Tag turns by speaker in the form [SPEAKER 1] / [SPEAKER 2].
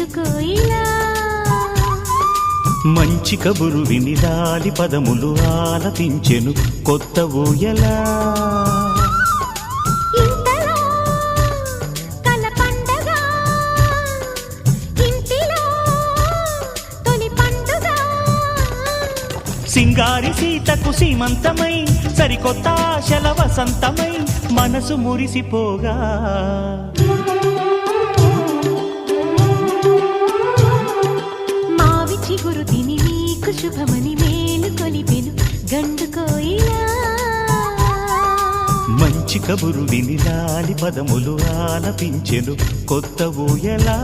[SPEAKER 1] గండు కోయిలా.
[SPEAKER 2] మంచి కబురు విని లాలి పదములు ఆలపించెను కొత్త ఊయలా.
[SPEAKER 1] ఇంతలో కల పండగ, ఇంటిలో తొలి పండుగ.
[SPEAKER 2] సింగారి సీతకు సీమంతమై సరికొత్త ఆశల వసంతమై మనసు మురిసిపోగా.
[SPEAKER 1] మావి చిగురు తిని నీకు శుభమని మేలు కొలిపెను గండు కోయిలా.
[SPEAKER 2] మంచి కబురు విని లాలి పదములు ఆలపించెను కొత్త ఊయలా.